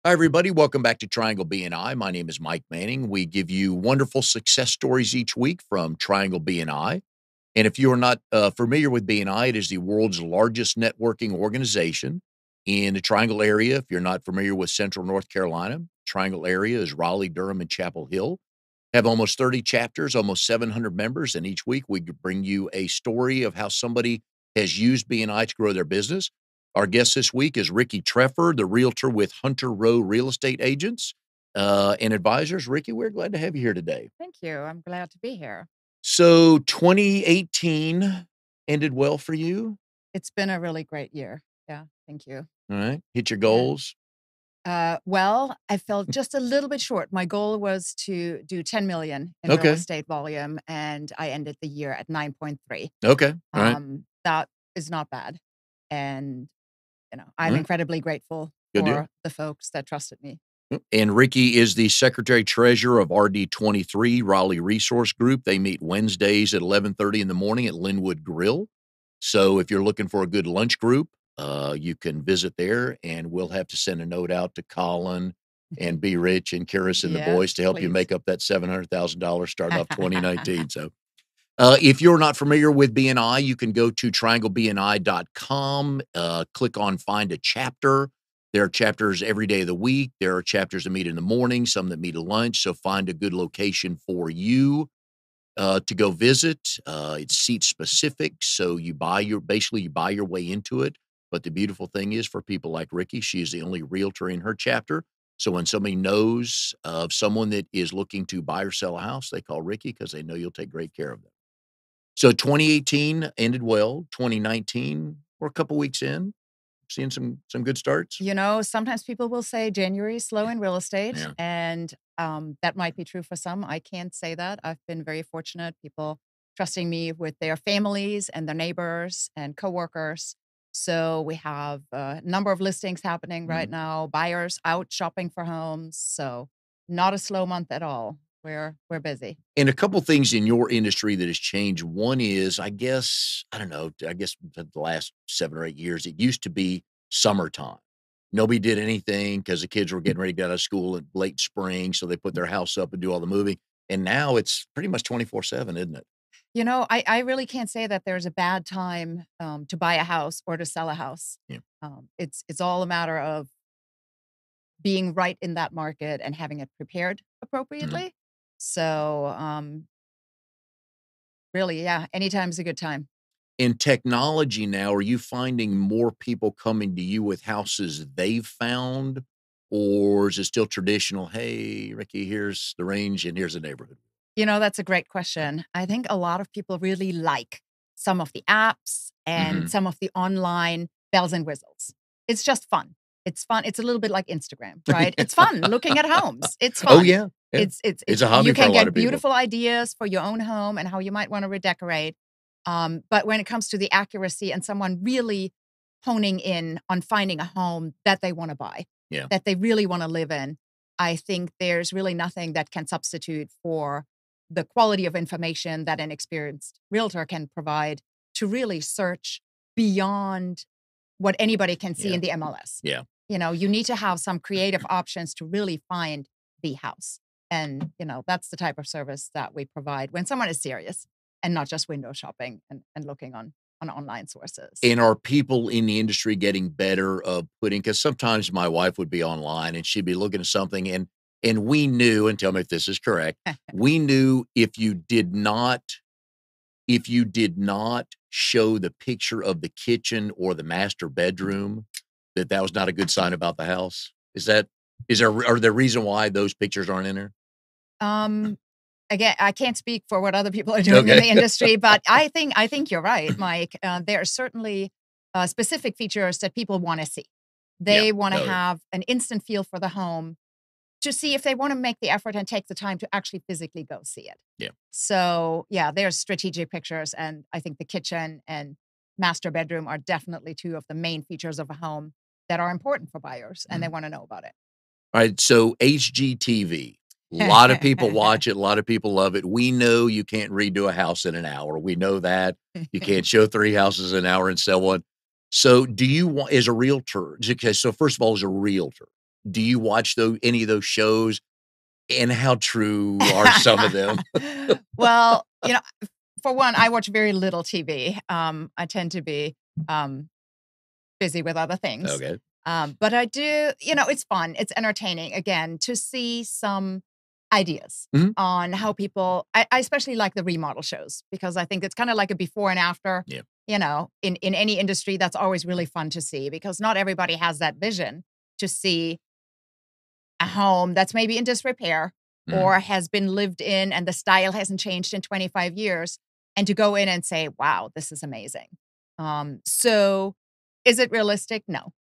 Hi, everybody. Welcome back to Triangle BNI. My name is Mike Manning. We give you wonderful success stories each week from Triangle BNI. And if you are not familiar with BNI, it is the world's largest networking organization in the Triangle area. If you're not familiar with Central North Carolina, Triangle area is Raleigh, Durham, and Chapel Hill. Have almost 30 chapters, almost 700 members, and each week we bring you a story of how somebody has used BNI to grow their business. Our guest this week is Ricci Treffer, the realtor with Hunter Rowe Real Estate Agents and Advisors. Ricci, we're glad to have you here today. Thank you. I'm glad to be here. So 2018 ended well for you. It's been a really great year. Yeah, thank you. All right. Hit your Yeah. goals. Well, I fell just a little bit short. My goal was to do 10 million in real Okay. estate volume, and I ended the year at 9.3. Okay. All right. That is not bad. And, I'm All right. incredibly grateful Good deal. for the folks that trusted me. And Ricci is the Secretary Treasurer of RD23 Raleigh Resource Group. They meet Wednesdays at 11:30 in the morning at Linwood Grill. So if you're looking for a good lunch group, you can visit there, and we'll have to send a note out to Colin and B. Rich and Kiris and the Yes, boys to help you please. make up that $700,000 starting off 2019. So if you're not familiar with BNI, you can go to trianglebni.com, click on Find a Chapter. There are chapters every day of the week. There are chapters that meet in the morning, some that meet at lunch. So find a good location for you to go visit. It's seat specific, so you buy your way into it. But the beautiful thing is, for people like Ricci, she is the only realtor in her chapter. So when somebody knows of someone that is looking to buy or sell a house, they call Ricci because they know you'll take great care of them. So 2018 ended well. 2019, we're a couple weeks in, seeing some good starts. Sometimes people will say January is slow in real estate, Yeah. and that might be true for some. I can't say that. I've been very fortunate. People trusting me with their families and their neighbors and coworkers. So we have a number of listings happening right now. Buyers out shopping for homes. So not a slow month at all. We're busy. And a couple things in your industry that has changed. One is, I guess the last 7 or 8 years, it used to be summertime. Nobody did anything because the kids were getting ready to get out of school in late spring. So they put their house up and do all the moving. And now it's pretty much 24/7, isn't it? I really can't say that there's a bad time to buy a house or to sell a house. Yeah. It's all a matter of being right in that market and having it prepared appropriately. So, really, yeah, anytime's a good time. In technology now, are you finding more people coming to you with houses they've found, or is it still traditional? Hey, Ricci, here's the range and here's the neighborhood. That's a great question. I think a lot of people really like some of the apps and some of the online bells and whistles. It's just fun. It's fun. It's a little bit like Instagram, right? It's fun looking at homes. It's fun. Oh yeah. Yeah. It's a hobby you for a can lot get of people. beautiful ideas for your own home and how you might want to redecorate. But when it comes to the accuracy and someone really honing in on finding a home that they want to buy, Yeah. that they really want to live in, I think there's really nothing that can substitute for the quality of information that an experienced realtor can provide to really search beyond what anybody can see in the MLS. Yeah. You need to have some creative options to really find the house. And, that's the type of service that we provide when someone is serious and not just window shopping and looking on online sources. And are people in the industry getting better of because sometimes my wife would be online and she'd be looking at something and we knew, and tell me if this is correct, we knew if you did not show the picture of the kitchen or the master bedroom, that was not a good sign about the house. Are there reason why those pictures aren't in there? Again, I can't speak for what other people are doing in the industry, but I think you're right, Mike. There are certainly specific features that people want to see. They want to have an instant feel for the home to see if they want to make the effort and take the time to actually physically go see it. Yeah. So, yeah, there's strategic pictures, and I think the kitchen and master bedroom are definitely two of the main features of a home that are important for buyers, and they want to know about it. All right, so HGTV. A lot of people watch it. A lot of people love it. We know you can't redo a house in an hour. We know that. You can't show 3 houses an hour and sell one. So do you want, as a realtor, okay, so first of all, as a realtor, Do you watch any of those shows? And how true are some of them? Well, for one, I watch very little TV. I tend to be busy with other things. Okay. But I do, it's fun. It's entertaining, again, to see some ideas Mhm. on how people, I especially like the remodel shows because I think it's kind of like a before and after. Yeah. In any industry, that's always really fun to see because not everybody has that vision to see a home that's maybe in disrepair or has been lived in and the style hasn't changed in 25 years and to go in and say, wow, this is amazing. So is it realistic? No.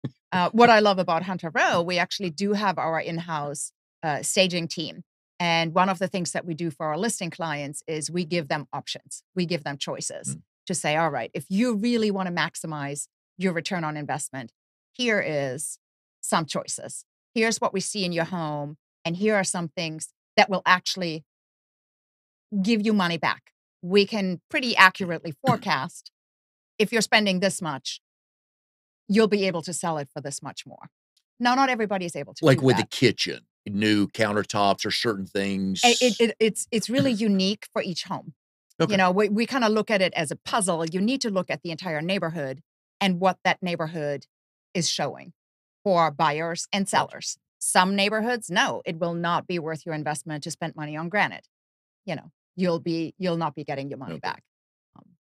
What I love about Hunter Rowe, we actually do have our in-house staging team. And one of the things that we do for our listing clients is we give them options. We give them choices to say, all right, if you really want to maximize your return on investment, here is some choices. Here's what we see in your home. And here are some things that will actually give you money back. We can pretty accurately forecast if you're spending this much, you'll be able to sell it for this much more. Now, not everybody is able to Like do with that. the kitchen, new countertops or certain things. It's really unique for each home. Okay. We kind of look at it as a puzzle. You need to look at the entire neighborhood and what that neighborhood is showing for buyers and sellers. Some neighborhoods, no, it will not be worth your investment to spend money on granite. You'll not be getting your money back.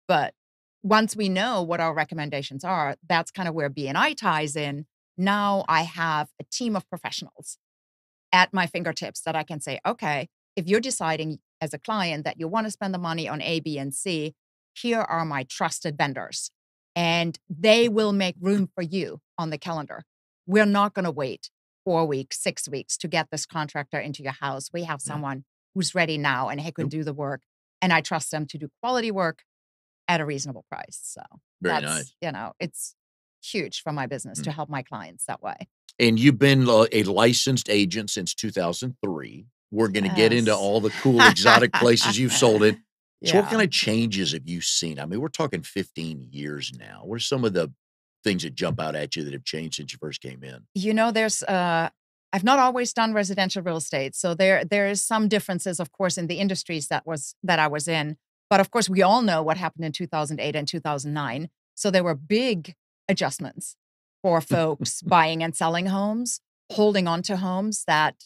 But once we know what our recommendations are, that's kind of where BNI ties in. Now I have a team of professionals at my fingertips that I can say, okay, if you're deciding as a client that you want to spend the money on A, B, and C, here are my trusted vendors. And they will make room for you on the calendar. We're not going to wait 4 weeks, 6 weeks to get this contractor into your house. We have someone who's ready now and he can do the work. And I trust them to do quality work at a reasonable price. So Very nice. It's huge for my business to help my clients that way. And you've been a licensed agent since 2003. We're going to get into all the cool exotic places you've sold it. So what kind of changes have you seen? I mean, we're talking 15 years now. What are some of the things that jump out at you that have changed since you first came in? There's I've not always done residential real estate. So there is some differences, of course, in the industries that I was in. But of course, we all know what happened in 2008 and 2009. So there were big adjustments for folks buying and selling homes, holding on to homes that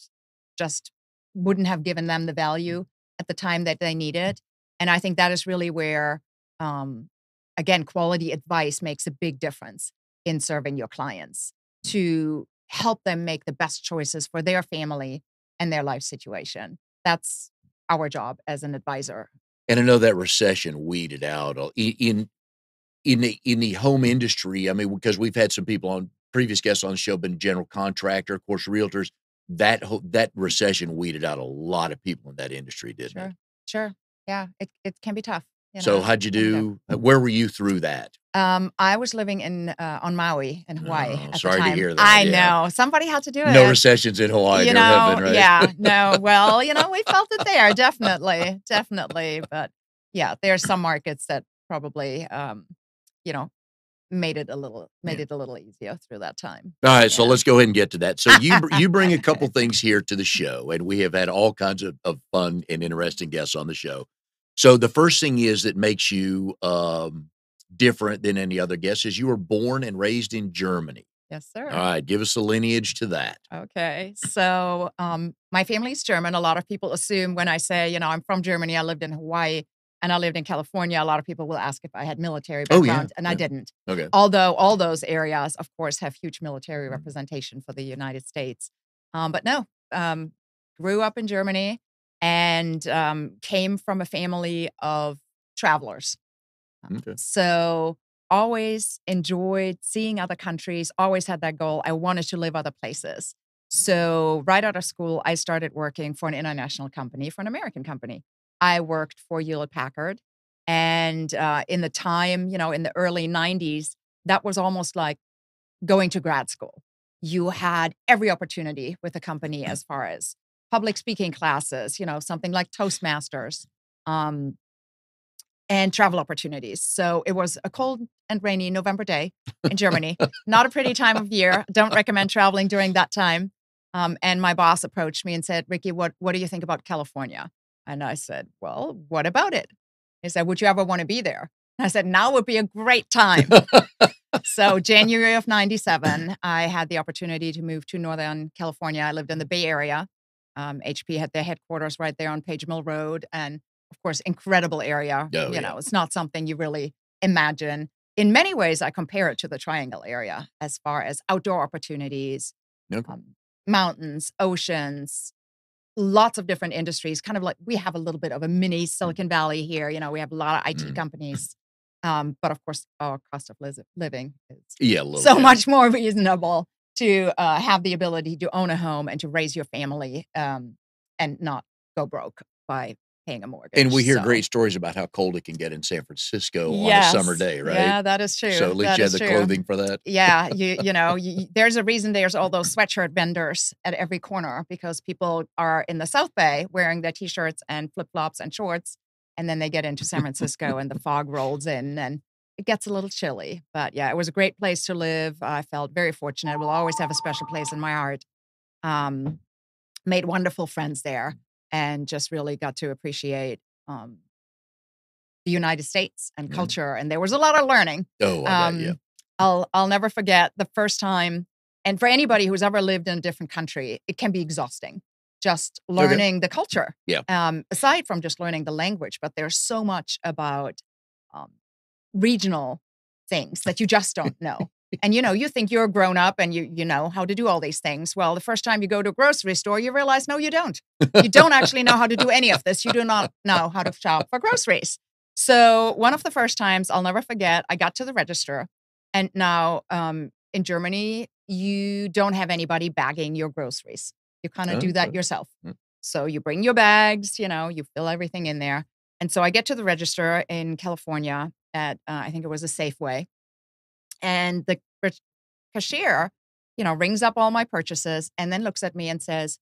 just wouldn't have given them the value at the time that they needed. And I think that is really where, again, quality advice makes a big difference in serving your clients to help them make the best choices for their family and their life situation. That's our job as an advisor. And I know that recession weeded out in the home industry. I mean, because we've had some people on previous guests on the show, been general contractor, of course, realtors. That recession weeded out a lot of people in that industry, didn't it? Sure. Yeah, it can be tough. So how'd you do? Where were you through that? I was living on Maui in Hawaii at the sorry time. to hear that. I know. Somebody had to do it. No recessions in Hawaii. They're heaven, right? Yeah. No. Well, we felt it there. Definitely. But yeah, there are some markets that probably, made it a little easier through that time. All right, so let's go ahead and get to that. So you bring a couple things here to the show, and we have had all kinds of fun and interesting guests on the show. So the first thing is that makes you different than any other guest is you were born and raised in Germany. Yes, sir. All right, give us a lineage to that. Okay, so my family's German. A lot of people assume when I say, I'm from Germany, I lived in Hawaii, and I lived in California, a lot of people will ask if I had military background, and I didn't. Okay. Although all those areas, of course, have huge military representation for the United States. But no, grew up in Germany and came from a family of travelers. Okay. So always enjoyed seeing other countries, always had that goal. I wanted to live other places. So right out of school, I started working for an international company, for an American company. I worked for Hewlett-Packard. And in the time, in the early 90s, that was almost like going to grad school. You had every opportunity with the company as far as public speaking classes, something like Toastmasters, and travel opportunities. So it was a cold and rainy November day in Germany. Not a pretty time of year. Don't recommend traveling during that time. And my boss approached me and said, Ricci, what do you think about California? And I said, well, what about it? He said, would you ever want to be there? And I said, now would be a great time. So January of 97, I had the opportunity to move to Northern California. I lived in the Bay Area. HP had their headquarters right there on Page Mill Road. And of course, incredible area. Oh, you yeah. know, it's not something you really imagine. In many ways, I compare it to the Triangle area as far as outdoor opportunities, Okay. mountains, oceans, lots of different industries, kind of like we have a little bit of a mini Silicon Valley here. You know, we have a lot of IT companies. But of course, our cost of living is Yeah, a little so bit. much more reasonable to have the ability to own a home and to raise your family and not go broke by paying a mortgage. And we hear So, great stories about how cold it can get in San Francisco on a yes, summer day, right? yeah, that is true. So at least That you is have the true. clothing for that. Yeah, you know, there's a reason there's all those sweatshirt vendors at every corner because people are in the South Bay wearing their t-shirts and flip-flops and shorts, and then they get into San Francisco and the fog rolls in and it gets a little chilly. But yeah, it was a great place to live. I felt very fortunate. Will always have a special place in my heart. Made wonderful friends there and just really got to appreciate the United States and culture. And there was a lot of learning. Oh, I bet, yeah. I'll never forget the first time. And for anybody who's ever lived in a different country, it can be exhausting. Just learning the culture. Yeah. Aside from just learning the language, but there's so much about regional things that you just don't know. And you think you're grown up and you know how to do all these things. Well, the first time you go to a grocery store, you realize, no, you don't. You don't actually know how to do any of this. You do not know how to shop for groceries. So one of the first times I'll never forget, I got to the register. And now in Germany, you don't have anybody bagging your groceries. You kind of do that yourself. So you bring your bags, you fill everything in there. And so I get to the register in California at, I think it was a Safeway. And the cashier, rings up all my purchases and then looks at me and says,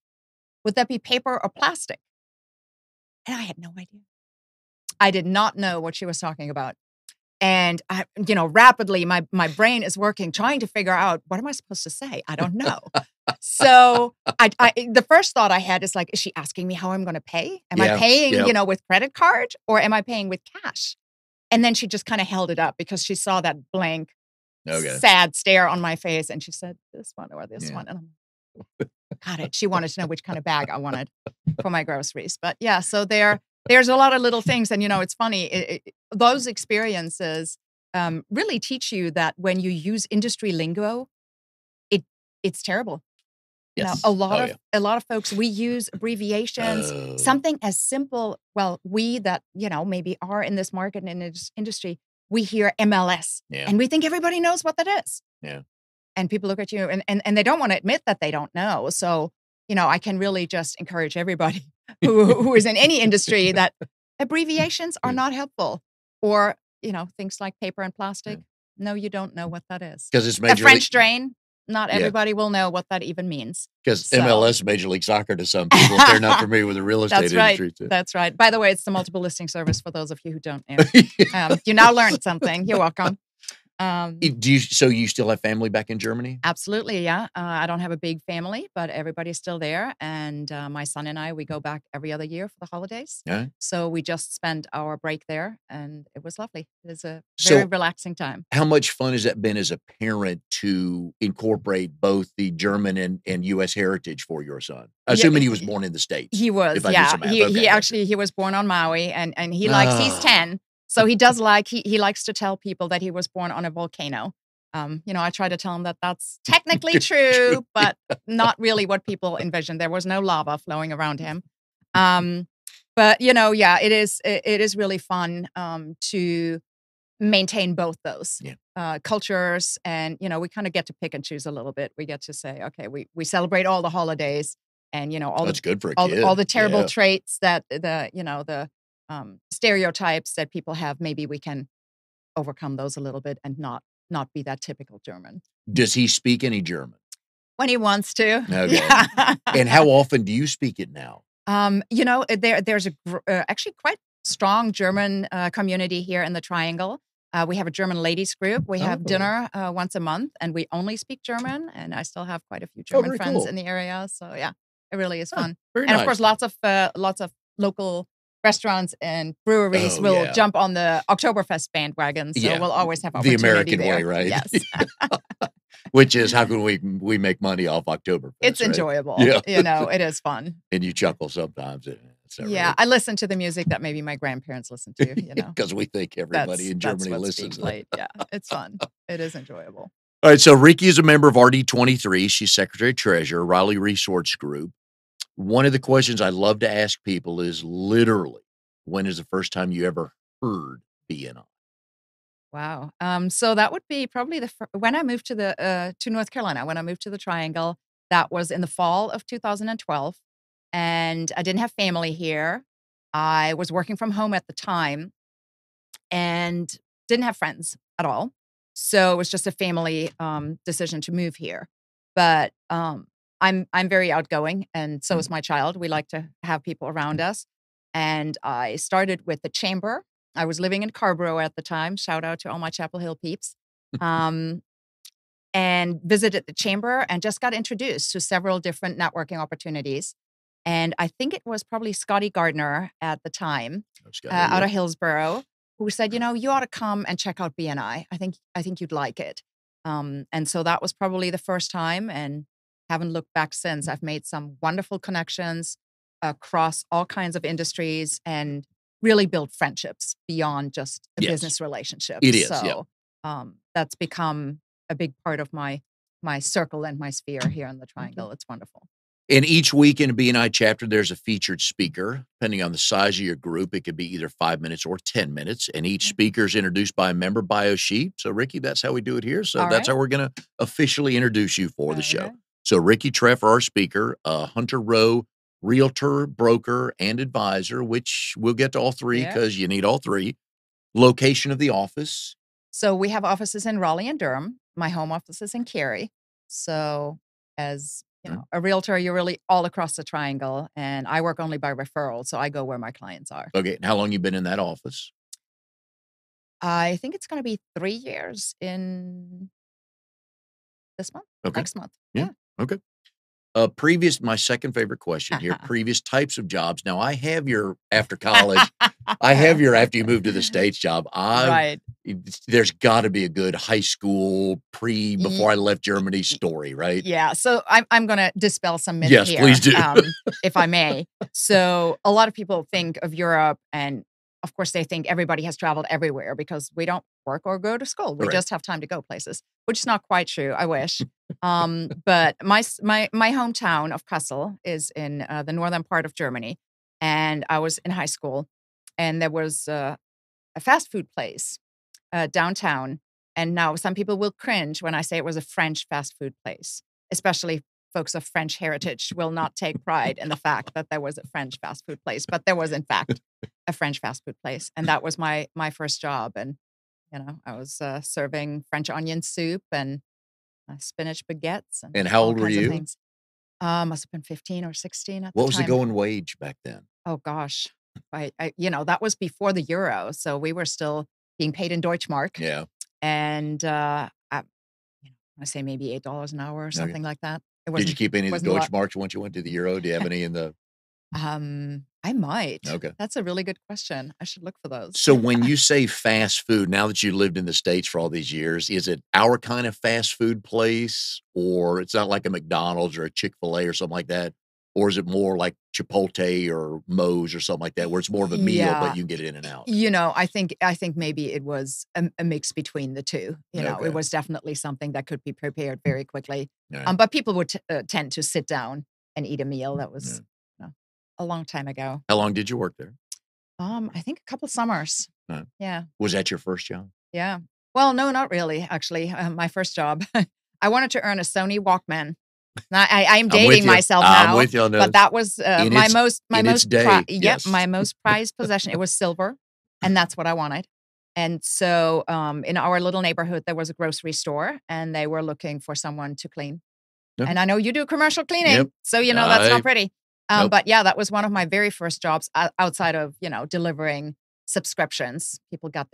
would that be paper or plastic? And I had no idea. I did not know what she was talking about. And I, rapidly, my brain is working, trying to figure out, what am I supposed to say? I don't know. So the first thought I had is like, is she asking me how I'm going to pay? Am I paying, with credit card or am I paying with cash? And then she just kind of held it up because she saw that blank, sad stare on my face. And she said, this one or this one. And I'm like, got it. She wanted to know which kind of bag I wanted for my groceries. But yeah, so there's a lot of little things. And, it's funny. Those experiences really teach you that when you use industry lingo, it's terrible. Yes. A lot of folks, we use abbreviations, something as simple. Well, we that, maybe are in this market and in this industry, we hear MLS and we think everybody knows what that is. Yeah. And people look at you and they don't want to admit that they don't know. So, I can really just encourage everybody who is in any industry that abbreviations are not helpful. Or, things like paper and plastic. No, you don't know what that is. Because it's major a French drain. Not everybody will know what that even means. Because MLS, Major League Soccer to some people, if they're not familiar with the real estate industry. Too. That's right. By the way, it's the multiple listing service for those of you who don't know. You now learned something. You're welcome. So you still have family back in Germany? Absolutely, yeah. I don't have a big family, but everybody's still there. And my son and I, we go back every other year for the holidays. Yeah. So we just spent our break there and it was lovely. It was a very relaxing time. How much fun has that been as a parent to incorporate both the German and U.S. heritage for your son? Assuming he was born in the States. He was, yeah. He was born on Maui and he likes, he's 10. So he does he likes to tell people that he was born on a volcano. I try to tell him that that's technically true, but not really what people envision. There was no lava flowing around him. But it is really fun to maintain both those cultures. And, we kind of get to pick and choose a little bit. We get to say, okay, we celebrate all the holidays and, that's good for a kid. all the terrible traits that the stereotypes that people have, maybe we can overcome those a little bit and not be that typical German. Does he speak any German? When he wants to. Okay. Yeah. And how often do you speak it now? There's actually quite strong German community here in the Triangle. We have a German ladies group. We have Oh. dinner once a month, and we only speak German. And I still have quite a few Oh, German very friends cool. in the area. So yeah, it really is Huh, fun. very And of nice. course, lots of local restaurants and breweries Oh, will yeah. jump on the Oktoberfest bandwagon. So Yeah, we'll always have the opportunity American there. way, right? Yes. Which is how can we make money off Oktoberfest, It's right? enjoyable. Yeah. It is fun. And you chuckle sometimes. It's not Yeah, really I listen to the music that maybe my grandparents listened to, because we think everybody in That's Germany what's being listens. played. Yeah, it's fun. It is enjoyable. All right, so Ricci is a member of RD23. She's Secretary Treasurer, Raleigh Resource Group. One of the questions I love to ask people is literally, when is the first time you ever heard BNI? Wow. So that would be probably when I moved to North Carolina, when I moved to the Triangle, that was in the fall of 2012, and I didn't have family here. I was working from home at the time and didn't have friends at all. So it was just a family decision to move here. But I'm very outgoing, and so is my child. We like to have people around us. And I started with the chamber. I was living in Carborough at the time. Shout out to all my Chapel Hill peeps. Um, and visited the chamber and just got introduced to several different networking opportunities. And I think it was probably Scotty Gardner at the time, out of Hillsborough, who said, you ought to come and check out BNI. I think you'd like it. And so that was probably the first time, and haven't looked back since. I've made some wonderful connections across all kinds of industries and really built friendships beyond just a business relationship. It is, So that's become a big part of my circle and my sphere here in the Triangle. It's wonderful. And each week in a BNI chapter, there's a featured speaker. Depending on the size of your group, it could be either 5 minutes or 10 minutes. And each speaker is introduced by a member bio sheet. So, Ricci, that's how we do it here. So that's how we're going to officially introduce you for the show. So, Ricci Treffer, our speaker, Hunter Rowe, realtor, broker, and advisor, which we'll get to all three because you need all three. Location of the office. So we have offices in Raleigh and Durham. My home office is in Cary. So as a realtor, you're really all across the Triangle, and I work only by referral. So I go where my clients are. Okay. And how long you been in that office? I think it's going to be 3 years in this month, next month. Yeah. Okay. My second favorite question here, previous types of jobs. Now I have your after college, I have your after you moved to the States job. Right. There's got to be a good high school before I left Germany story, right? Yeah. So I'm going to dispel some myths Yes, here. please do. If I may. So a lot of people think of Europe, and of course they think everybody has traveled everywhere because we don't work or go to school. We just have time to go places, which is not quite true. I wish. But my hometown of Kassel is in the northern part of Germany, and I was in high school, and there was a fast food place downtown. And now some people will cringe when I say it was a French fast food place, especially folks of French heritage will not take pride in the fact that there was a French fast food place, but there was in fact a French fast food place. And that was my first job. And, I was serving French onion soup and spinach baguettes. And how old were you? Must have been 15 or 16 at the time. What was the going wage back then? Oh, gosh. That was before the euro. So we were still being paid in Deutschmark. Yeah. And I say maybe $8 an hour or something like that. Did you keep any of the Deutschmarks once you went to the euro? Do you have any in the? I might. Okay. That's a really good question. I should look for those. So when you say fast food, now that you lived in the States for all these years, is it our kind of fast food place, or it's not like a McDonald's or a Chick-fil-A or something like that? Or is it more like Chipotle or Moe's or something like that, where it's more of a meal, but you can get it in and out? I think maybe it was a mix between the two. It was definitely something that could be prepared very quickly. But people would tend to sit down and eat a meal. That was a long time ago. How long did you work there? I think a couple summers. Yeah. Was that your first job? Yeah. Well, no, not really. Actually, my first job, I wanted to earn a Sony Walkman. Now, I'm dating myself now. I'm with you on this. But that was my most prized possession. It was silver, and that's what I wanted. And so, in our little neighborhood, there was a grocery store, and they were looking for someone to clean. And I know you do commercial cleaning, so that's not pretty. But yeah, that was one of my very first jobs outside of delivering subscriptions. People got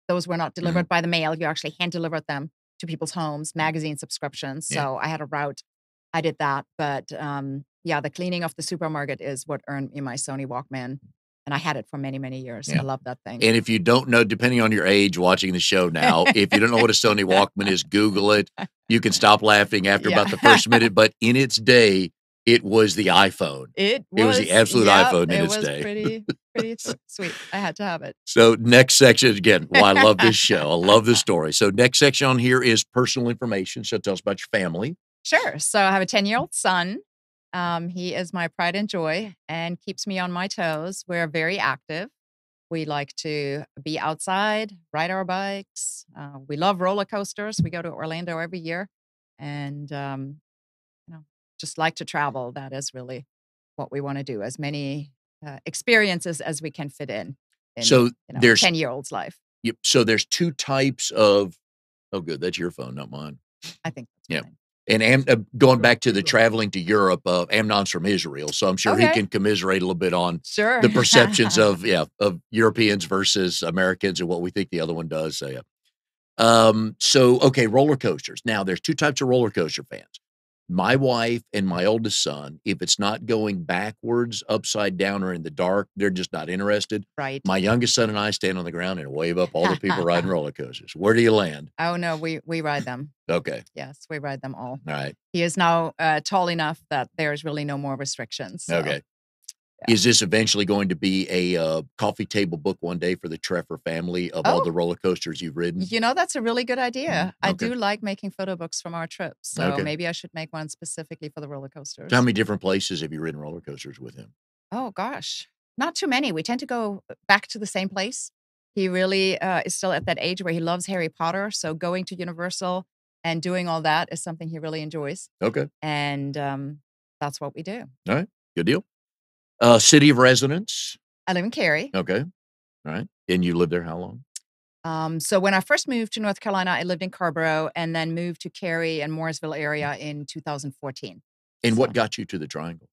those were not delivered by the mail. You actually hand delivered them to people's homes, magazine subscriptions. Yeah. So I had a route. I did that. But yeah, the cleaning of the supermarket is what earned me my Sony Walkman. And I had it for many, many years. Yeah. I love that thing. And if you don't know, depending on your age watching the show now, if you don't know what a Sony Walkman is, Google it. You can stop laughing after about the first minute. But in its day, it was the iPhone. It was the absolute iPhone in its day. It was pretty sweet. I had to have it. So next section, again, I love this show. I love this story. So next section on here is personal information. So tell us about your family. Sure. So I have a 10-year-old son. He is my pride and joy and keeps me on my toes. We're very active. We like to be outside, ride our bikes. We love roller coasters. We go to Orlando every year and, just like to travel. That is really what we want to do, as many experiences as we can fit in So there's 10-year-old's life. Yep. So there's two types of, oh, good. That's your phone, not mine. I think that's fine. And going back to the traveling to Europe, Amnon's from Israel, so I'm sure he can commiserate a little bit on the perceptions of Europeans versus Americans and what we think the other one does. So okay, roller coasters. Now there's two types of roller coaster fans. My wife and my oldest son, if it's not going backwards, upside down, or in the dark, they're just not interested. Right. My youngest son and I stand on the ground and wave up all the people riding roller coasters. Where do you land? Oh, no, we ride them. Okay. Yes, we ride them all. All right. He is now tall enough that there's really no more restrictions. So. Okay. Yeah. Is this eventually going to be a coffee table book one day for the Treffer family of all the roller coasters you've ridden? That's a really good idea. Okay. I do like making photo books from our trips. So maybe I should make one specifically for the roller coasters. So how many different places have you ridden roller coasters with him? Oh, gosh. Not too many. We tend to go back to the same place. He really is still at that age where he loves Harry Potter. So going to Universal and doing all that is something he really enjoys. Okay. And that's what we do. All right. Good deal. City of residence? I live in Cary. Okay. All right. And you lived there how long? So when I first moved to North Carolina, I lived in Carrboro and then moved to Cary and Mooresville area in 2014. And what got you to the Triangle?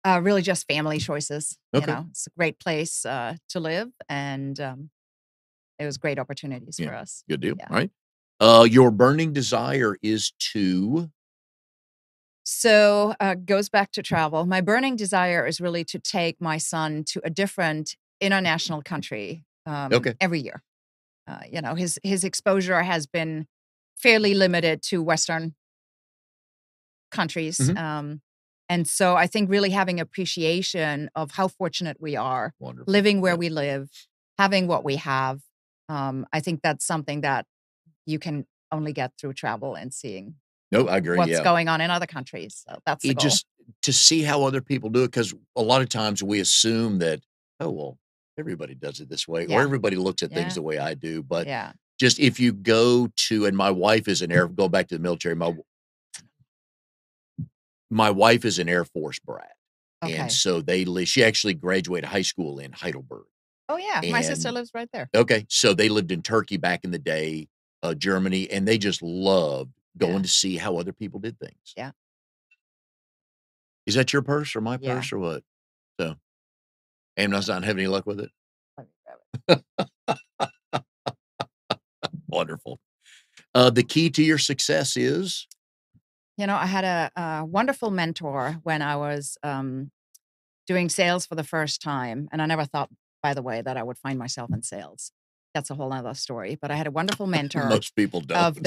Really just family choices. Okay. It's a great place to live, and it was great opportunities for us. Good deal. Yeah. All right. Your burning desire is to? So goes back to travel. My burning desire is really to take my son to a different international country every year. His exposure has been fairly limited to Western countries. Mm-hmm. And so I think really having appreciation of how fortunate we are, Wonderful. living where we live, having what we have. I think that's something that you can only get through travel and seeing I agree. what's going on in other countries. So that's the goal. Just to see how other people do it, because a lot of times we assume that, everybody does it this way, or everybody looks at things the way I do. But just if you go to, and my wife is go back to the military, my wife is an Air Force brat. Okay. And so she actually graduated high school in Heidelberg. Oh, yeah. My sister lives right there. Okay. So they lived in Turkey back in the day, Germany, and they just loved going to see how other people did things. Yeah. Is that your purse or my purse or what? So, Amnon's not having any luck with it? Let me grab it. Wonderful. The key to your success is? I had a wonderful mentor when I was doing sales for the first time. And I never thought, by the way, that I would find myself in sales. That's a whole other story. But I had a wonderful mentor. Most people don't.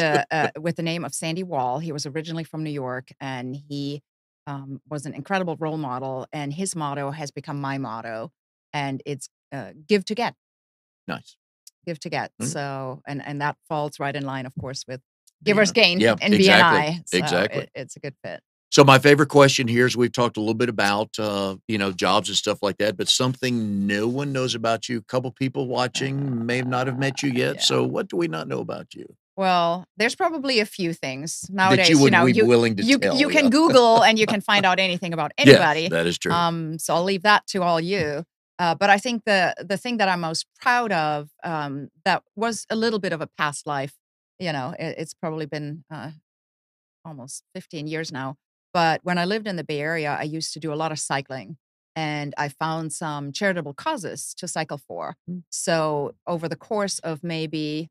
With the name of Sandy Wall. He was originally from New York, and he was an incredible role model. And his motto has become my motto, and it's give to get. Nice. Give to get. Mm-hmm. So, and that falls right in line, of course, with Giver's Gain and BNI. So exactly. It's a good fit. So my favorite question here is we've talked a little bit about, jobs and stuff like that, but something no one knows about you. A couple people watching may not have met you yet. Yeah. So what do we not know about you? Well, there's probably a few things nowadays. That you would be willing to tell. You can Google and you can find out anything about anybody. Yes, that is true. So I'll leave that to all you. But I think the thing that I'm most proud of that was a little bit of a past life. It's probably been almost 15 years now. But when I lived in the Bay Area, I used to do a lot of cycling. and I found some charitable causes to cycle for. Mm. So over the course of maybe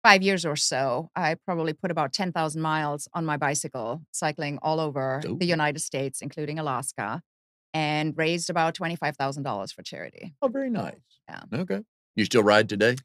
5 years or so, I probably put about 10,000 miles on my bicycle, cycling all over Oh, the United States, including Alaska, and raised about $25,000 for charity. oh, very nice. Yeah. Okay. You still ride today?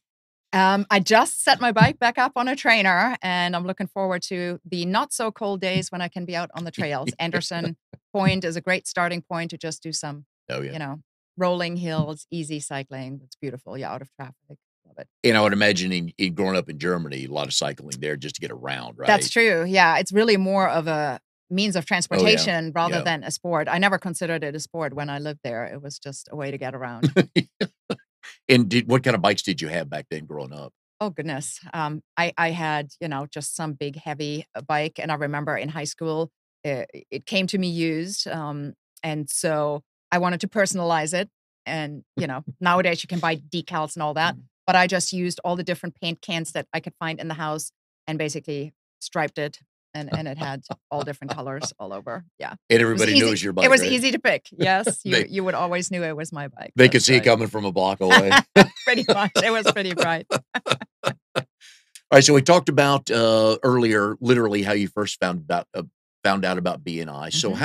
I just set my bike back up on a trainer, and I'm looking forward to the not so cold days when I can be out on the trails. Anderson Point is a great starting point to just do some, Oh, yeah. rolling hills, easy cycling. It's beautiful. You're out of traffic. Love it. And I would imagine in growing up in Germany, a lot of cycling there just to get around, That's right? true. Yeah, it's really more of a means of Oh, yeah. transportation rather Yeah. than a sport. I never considered it a sport when I lived there. It was just a way to get around. And what kind of bikes did you have back then growing up? Oh goodness. I had, just some big heavy bike, and I remember in high school, it came to me used, and so I wanted to personalize it. And nowadays you can buy decals and all that, Mm. but I just used all the different paint cans that I could find in the house and basically striped it, and it had all different colors all over. Yeah, And it was everybody knew it easy. was your It bike, was right? easy to pick. Yes, you They you would always knew it was my bike. they could That's see it right. coming from a block away. Pretty much, it was pretty bright. All right, so we talked about earlier, literally how you first found out about BNI. So Mhm.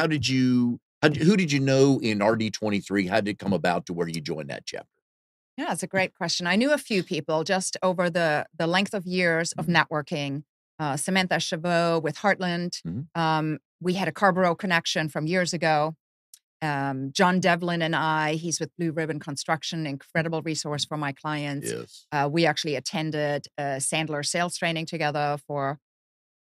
who did you know in RD23? How did it come about to where you joined that chapter? Yeah, it's a great question. I knew a few people just over the length of years of Mhm, networking. Samantha Chabot with Heartland. mhm. We had a Carborough connection from years ago. John Devlin and he's with Blue Ribbon Construction, incredible resource for my clients. Yes. We actually attended Sandler sales training together for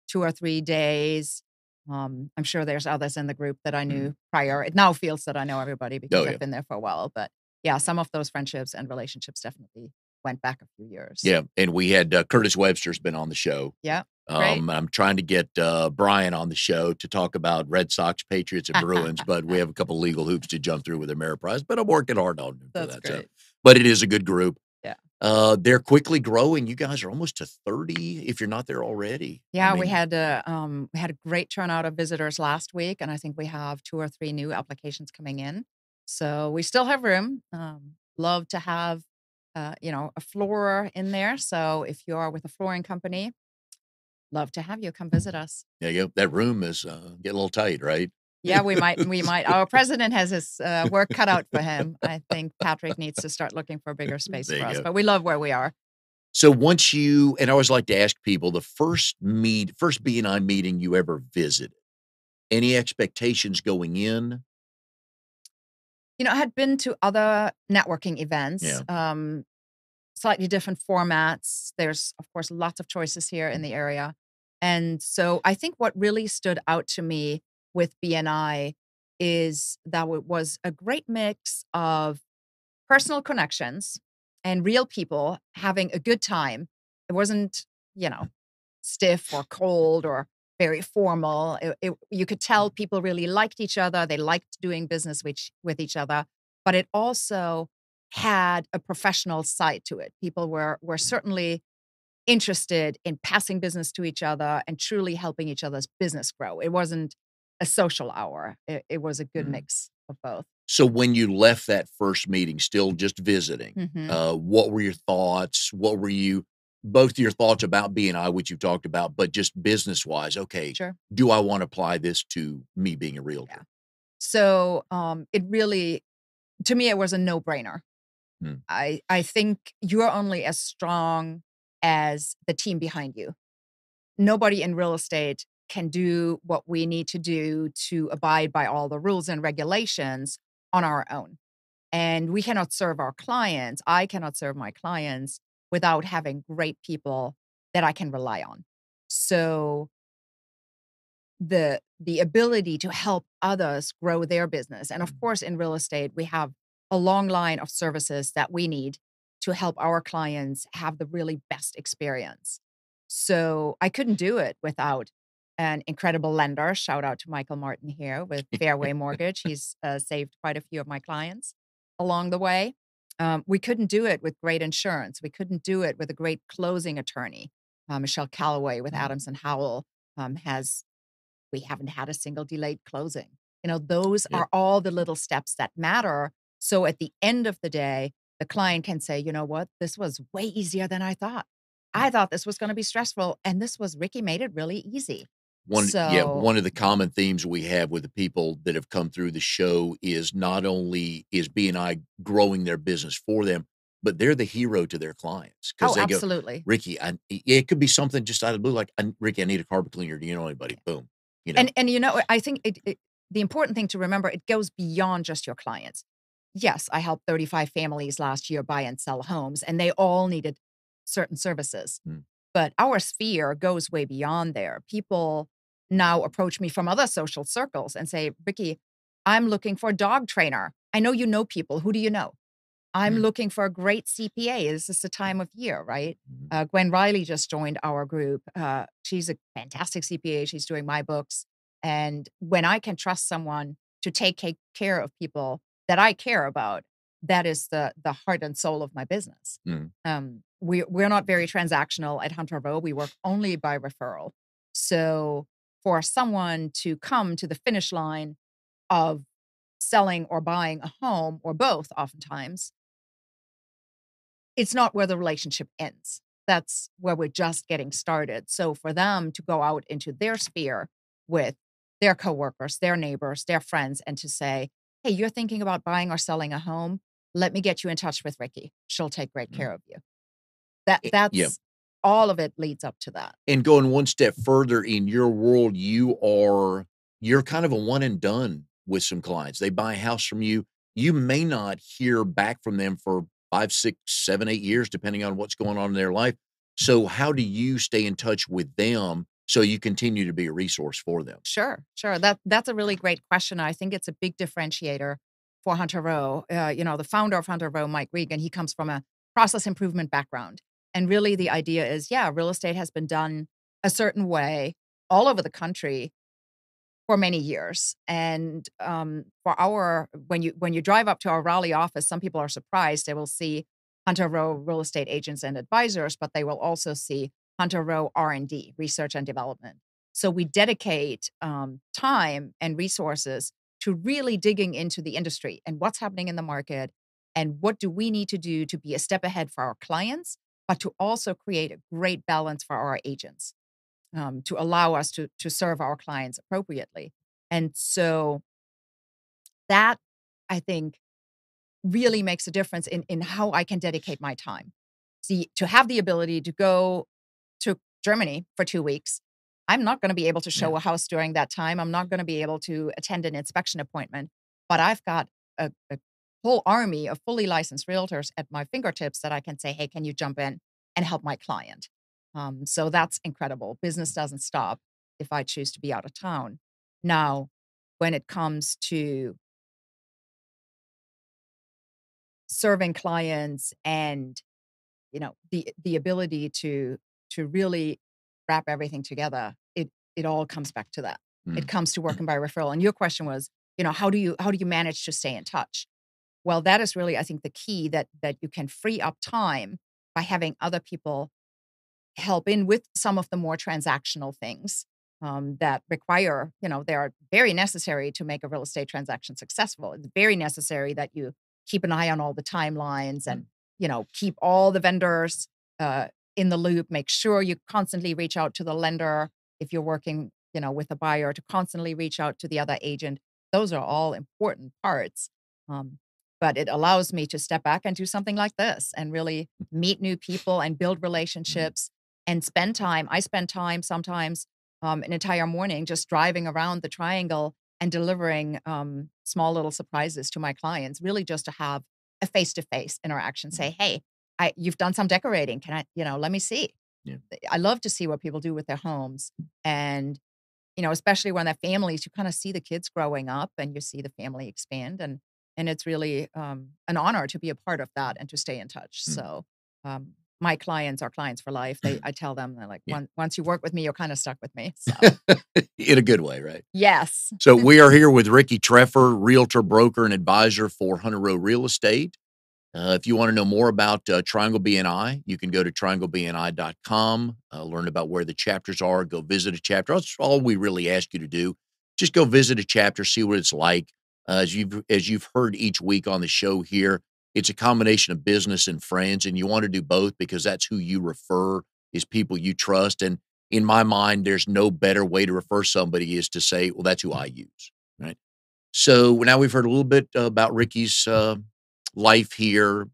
2 or 3 days. I'm sure there's others in the group that I Mhm. knew prior. It now feels that I know everybody Oh, because yeah. I've been there for a while. But yeah, some of those friendships and relationships definitely went back a few years. Yeah, and we had, Curtis Webster's been on the show. Yeah, great. I'm trying to get, Brian on the show to talk about Red Sox, Patriots, and Bruins, but we have a couple legal hoops to jump through with Ameriprise, but I'm working hard on it for That's that, so great. but it is a good group. Yeah. They're quickly growing. You guys are almost to 30 if you're not there already. I Yeah, mean, we had a great turnout of visitors last week, and I think we have 2 or 3 new applications coming in. So we still have room. Love to have, a floorer in there. So if you are with a flooring company, love to have you come visit us. yeah, that room is, getting a little tight, right? Yeah, we might. Our president has his work cut out for him. I think Patrick needs to start looking for a bigger space There for you us, go. but we love where we are. So once you and I always like to ask people the first B&I meeting you ever visited, any expectations going in? I had been to other networking events, Yeah. slightly different formats. There's, of course, lots of choices here in the area. And so I think what really stood out to me with BNI is that it was a great mix of personal connections and real people having a good time. It wasn't, you know, stiff or cold or very formal. You could tell people really liked each other. They liked doing business with each other, but it also had a professional side to it. People were certainly interested in passing business to each other and truly helping each other's business grow. It wasn't a social hour. It was a good Mhm. mix of both. So when you left that first meeting, still just visiting, Hmm. what were your thoughts? What were you both your thoughts about B&I, which you've talked about, but just business-wise, okay, Sure. do I wanna apply this to me being a Yeah. realtor? So it really, to me, it was a no brainer. Mm, I think you're only as strong as the team behind you. Nobody in real estate can do what we need to do to abide by all the rules and regulations on our own. And we cannot serve our clients. I cannot serve my clients without having great people that I can rely on. So the ability to help others grow their business. And of mm, course, in real estate, we have a long line of services that we need to help our clients have the really best experience. So I couldn't do it without an incredible lender. Shout out to Michael Martin here with Fairway Mortgage. He's saved quite a few of my clients along the way. We couldn't do it with great insurance. We couldn't do it with a great closing attorney. Michelle Calloway with mm. Adams and Howell has we haven't had a single delayed closing Those Yep. are all the little steps that matter. So at the end of the day, the client can say, you know what, this was way easier than I thought. I thought this was going to be stressful, and Ricky made it really easy. So, One of the common themes we have with the people that have come through the show is not only is BNI growing their business for them, but they're the hero to their clients because oh, they go, absolutely. Ricky, it could be something just out of the blue, like, Ricky, I need a carpet cleaner. Do you know anybody? Boom. You know, And I think the important thing to remember, it goes beyond just your clients. Yes, I helped 35 families last year buy and sell homes, and they all needed certain services. Mm. But our sphere goes way beyond there. People now approach me from other social circles and say, Ricky, I'm looking for a dog trainer. I know you know people. Who do you know? I'm Mm. looking for a great CPA. This is the time of year, right? Mm. Gwen Riley just joined our group. She's a fantastic CPA. She's doing my books. And when I can trust someone to take care of people that I care about, that is the heart and soul of my business. Mm. We're not very transactional at Hunter Rowe. We work only by referral. So for someone to come to the finish line of selling or buying a home, or both oftentimes, it's not where the relationship ends. That's where we're just getting started. So for them to go out into their sphere with their coworkers, their neighbors, their friends, and to say, hey, you're thinking about buying or selling a home. Let me get you in touch with Ricky. She'll take great Mm. care of you. Yeah. That's all of it leads up to that. And going one step further in your world, you're kind of a one and done with some clients. They buy a house from you. You may not hear back from them for 5, 6, 7, 8 years, depending on what's going on in their life. So how do you stay in touch with them so you continue to be a resource for them? Sure, sure. That's a really great question. I think it's a big differentiator for Hunter Rowe. The founder of Hunter Rowe, Mike Regan, he comes from a process improvement background. And really the idea is, yeah, real estate has been done a certain way all over the country for many years. And when you drive up to our Raleigh office, some people are surprised. They will see Hunter Rowe real estate agents and advisors, but they will also see Hunter Rowe R&D, research and development. So we dedicate time and resources to really digging into the industry and what's happening in the market, and what do we need to do to be a step ahead for our clients, but to also create a great balance for our agents, to allow us to serve our clients appropriately. And so that, I think, really makes a difference in how I can dedicate my time. See, to have the ability to go to Germany for 2 weeks, I'm not going to be able to Yeah. show a house during that time. I'm not going to be able to attend an inspection appointment, but I've got a whole army of fully licensed realtors at my fingertips that I can say, hey, can you jump in and help my client? So that's incredible. Business doesn't stop if I choose to be out of town. Now, when it comes to serving clients and the ability to really wrap everything together, it all comes back to that. It Mm. comes to working by referral. And your question was, how do you manage to stay in touch? Well, that is really, I think, the key, that you can free up time by having other people help in with some of the more transactional things, that require, they are very necessary to make a real estate transaction successful. It's very necessary that you keep an eye on all the timelines, and, Mm. keep all the vendors in the loop. Make sure you constantly reach out to the lender if you're working, with a buyer, to constantly reach out to the other agent. Those are all important parts. But it allows me to step back and do something like this and really meet new people and build Mm. relationships and spend time. I spend time sometimes, an entire morning, just driving around the triangle and delivering small little surprises to my clients, really just to have a face-to-face interaction. Mm. Say, hey, you've done some decorating. Can I, let me see. Yeah. I love to see what people do with their homes. And, especially when they're families, you kind of see the kids growing up and you see the family expand. And it's really an honor to be a part of that and to stay in touch. Mm. So my clients are clients for life. I tell them, they're like, Yeah. once you work with me, you're kind of stuck with me. So In a good way, right? yes. So we are here with Ricci Treffer, realtor, broker, and advisor for Hunter Rowe Real Estate. If you want to know more about Triangle BNI, you can go to trianglebni.com, learn about where the chapters are, go visit a chapter. That's all we really ask you to do. just go visit a chapter, see what it's like. As you've heard each week on the show here, it's a combination of business and friends, and you want to do both because that's who you refer is people you trust. And in my mind, there's no better way to refer somebody is to say, well, that's who I use, right? So now we've heard a little bit about Ricci's life here.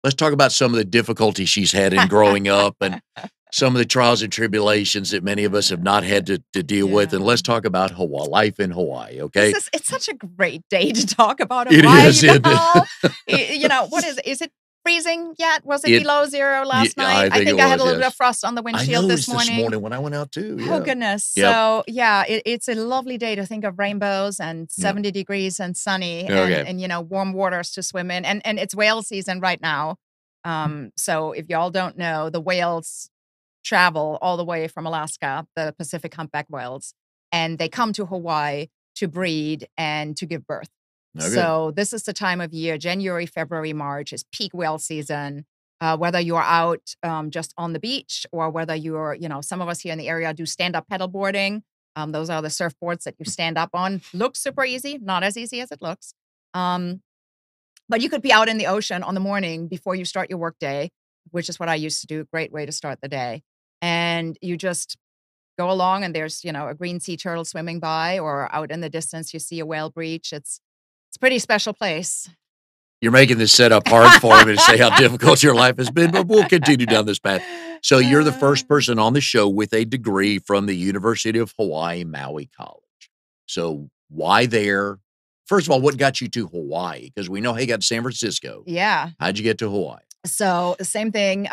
Let's talk about some of the difficulties she's had in growing up and some of the trials and tribulations that many of us have not had to deal with. And Yeah. let's talk about Hawaii, life in Hawaii, okay? It's such a great day to talk about It Hawaii, is, isn't it? what is it freezing yet? Was it It below zero last night? I think it I had was, a little bit yes. of frost on the I windshield noticed this morning. when I went out too, Oh yeah. goodness. Yep. So yeah, it's a lovely day to think of rainbows and Yep. 70 degrees and sunny Okay. and warm waters to swim in. And it's whale season right now. So if y'all don't know, the whales travel all the way from Alaska, the Pacific humpback whales, and they come to Hawaii to breed and to give birth. Okay. So this is the time of year, January, February, March is peak whale season. Whether you're out just on the beach or whether you're, some of us here in the area do stand-up pedal boarding. Those are the surfboards that you stand up on. Looks super easy, not as easy as it looks. But you could be out in the ocean on the morning before you start your work day, which is what I used to do. Great way to start the day. And you just go along and there's, a green sea turtle swimming by, or out in the distance, you see a whale breach. It's a pretty special place. You're making this setup hard for me to say how difficult your life has been, but we'll continue down this path. So you're the first person on the show with a degree from the University of Hawaii, Maui College. So why there? First of all, what got you to Hawaii? Because we know, hey, you got to San Francisco. Yeah. How'd you get to Hawaii? So same thing.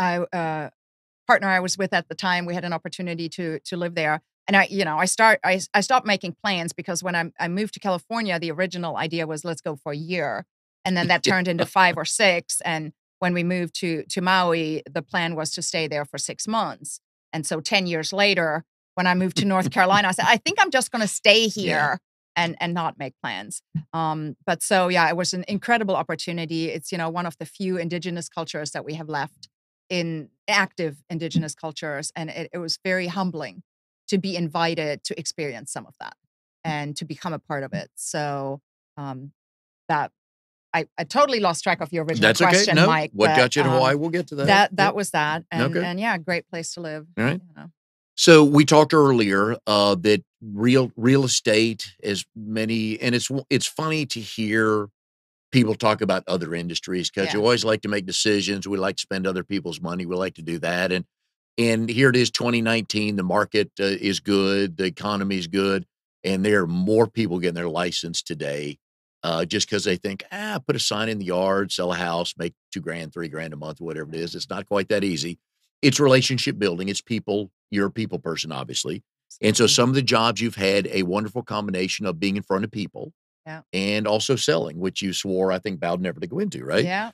Partner I was with at the time, we had an opportunity to live there. And I stopped making plans because when I moved to California, the original idea was let's go for a year. And then that turned into 5 or 6. And when we moved to Maui, the plan was to stay there for 6 months. And so 10 years later, when I moved to North Carolina, I said, I think I'm just going to stay here and not make plans. But so, yeah, it was an incredible opportunity. It's, one of the few indigenous cultures that we have left in active indigenous cultures. And it was very humbling to be invited to experience some of that and to become a part of it. So that I totally lost track of your original That's okay. question, No, Mike. what but, got you to Hawaii? We'll get to that. That was that. And, Okay. and yeah, great place to live. All right. So we talked earlier that real estate is many, and it's funny to hear people talk about other industries because you always like to make decisions. We like to spend other people's money. We like to do that. And here it is, 2019. The market is good. The economy is good. And there are more people getting their license today just because they think, put a sign in the yard, sell a house, make $2,000, $3,000 a month, whatever it is. It's not quite that easy. It's relationship building. It's people. You're a people person, obviously. And so some of the jobs you've had a wonderful combination of being in front of people and also selling, which you swore, I think, vowed never to go into, right? Yeah.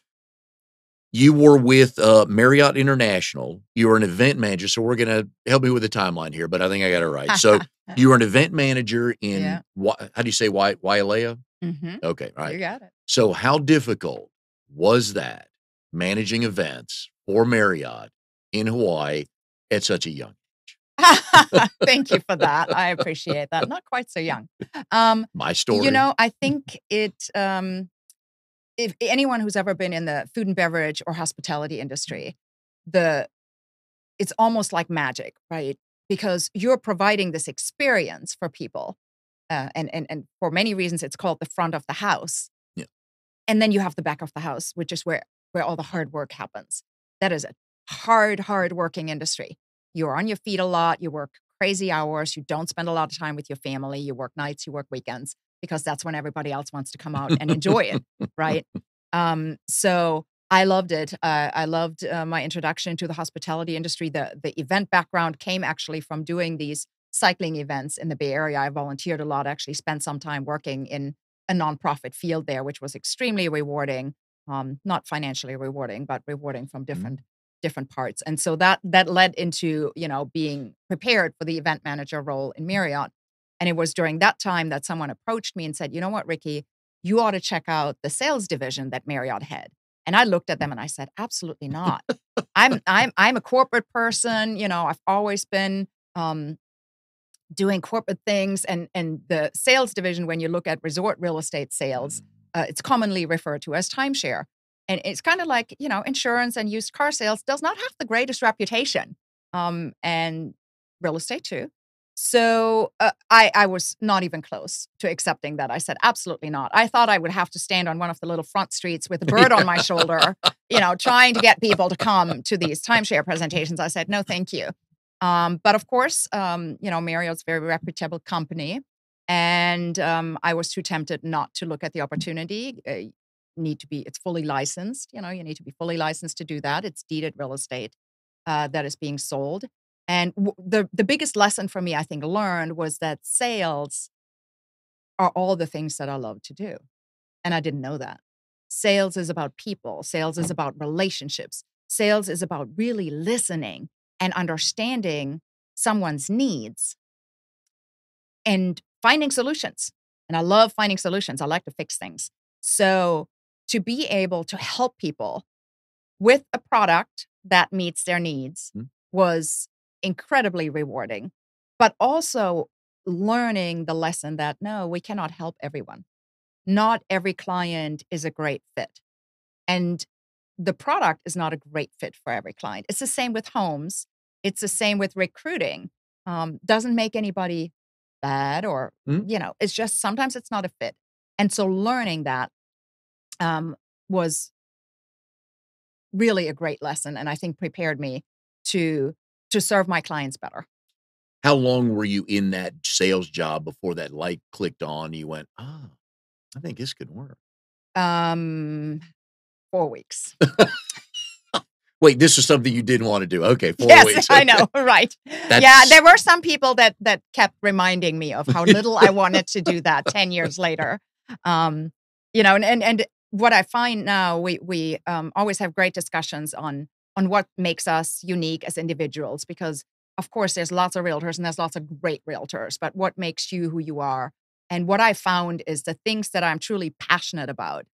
You were with Marriott International. You were an event manager. So we're going to help me with the timeline here, but I think I got it right. So you were an event manager in, how do you say, Wailea? Mm-hmm. Okay, all right. You got it. So how difficult was that managing events for Marriott in Hawaii at such a young age? Thank you for that. I appreciate that. Not quite so young. My story. I think if anyone who's ever been in the food and beverage or hospitality industry, it's almost like magic, right? Because you're providing this experience for people. And for many reasons, it's called the front of the house. Yeah. And then you have the back of the house, which is where all the hard work happens. That is a hard working industry. You're on your feet a lot. You work crazy hours. You don't spend a lot of time with your family. You work nights, you work weekends, because that's when everybody else wants to come out and enjoy it, right? So I loved it. I loved my introduction to the hospitality industry. The event background came actually from doing these cycling events in the Bay Area. I volunteered a lot, actually spent some time working in a nonprofit field there, which was extremely rewarding, not financially rewarding, but rewarding from different parts. And so that led into, being prepared for the event manager role in Marriott. And it was during that time that someone approached me and said, you know what, Ricci, you ought to check out the sales division that Marriott had. And I looked at them and I said, absolutely not. I'm a corporate person. I've always been doing corporate things. And the sales division, when you look at resort real estate sales, it's commonly referred to as timeshare. And it's kind of like, insurance and used car sales does not have the greatest reputation, and real estate too. So I was not even close to accepting that. I said, absolutely not. I thought I would have to stand on one of the little front streets with a bird on my shoulder, trying to get people to come to these timeshare presentations. I said, no, thank you. But of course, Marriott's a very reputable company. And I was too tempted not to look at the opportunity. It's fully licensed. You need to be fully licensed to do that. It's deeded real estate that is being sold. And the biggest lesson for me, I think, learned was that sales are all the things that I love to do. And I didn't know that. Sales is about people. Sales is about relationships. Sales is about really listening and understanding someone's needs and finding solutions. And I love finding solutions. I like to fix things. So to be able to help people with a product that meets their needs was incredibly rewarding, but also learning the lesson that no, we cannot help everyone. Not every client is a great fit. And the product is not a great fit for every client. It's the same with homes. It's the same with recruiting. Doesn't make anybody bad or, it's just sometimes it's not a fit. And so learning that was really a great lesson, and I think prepared me to serve my clients better. How long were you in that sales job before that light clicked on? You went, I think this could work. 4 weeks. Wait, this is something you didn't want to do. Okay, 4 yes, weeks. I know, right. Yeah, there were some people that kept reminding me of how little I wanted to do that 10 years later. And what I find now, we always have great discussions on what makes us unique as individuals, because of course there's lots of realtors and there's lots of great realtors, but what makes you who you are? And what I found is the things that I'm truly passionate about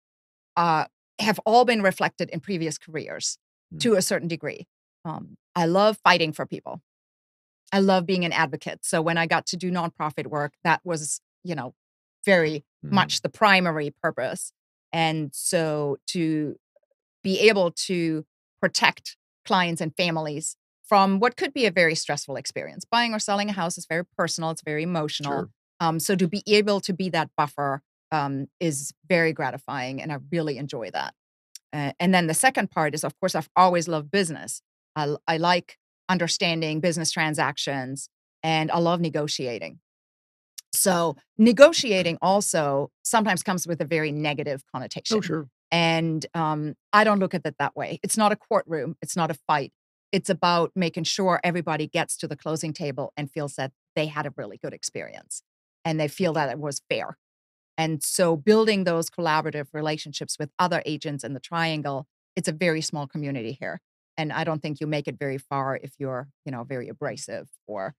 have all been reflected in previous careers to a certain degree. I love fighting for people. I love being an advocate. So when I got to do nonprofit work, that was, very much the primary purpose. And so to be able to protect clients and families from what could be a very stressful experience. Buying or selling a house is very personal. It's very emotional. Sure. So to be able to be that buffer is very gratifying, and I really enjoy that. And then the second part is, of course, I've always loved business. I like understanding business transactions, and I love negotiating. So negotiating also sometimes comes with a very negative connotation. Oh, sure. And I don't look at it that way. It's not a courtroom. It's not a fight. It's about making sure everybody gets to the closing table and feels that they had a really good experience and they feel that it was fair. And so building those collaborative relationships with other agents in the triangle, it's a very small community here. And I don't think you make it very far if you're, very abrasive or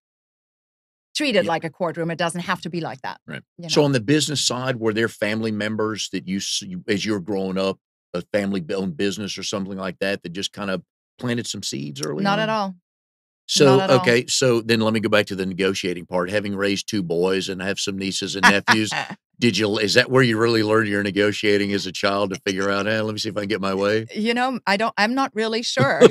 treated like a courtroom. It doesn't have to be like that. Right. So on the business side, were there family members that you, as you were growing up, a family-owned business or something like that just kind of planted some seeds early Not on? at all. So, Not at okay, so then let me go back to the negotiating part. Having raised 2 boys and have some nieces and nephews, is that where you really learned your negotiating as a child to figure out, let me see if I can get my way? I'm not really sure.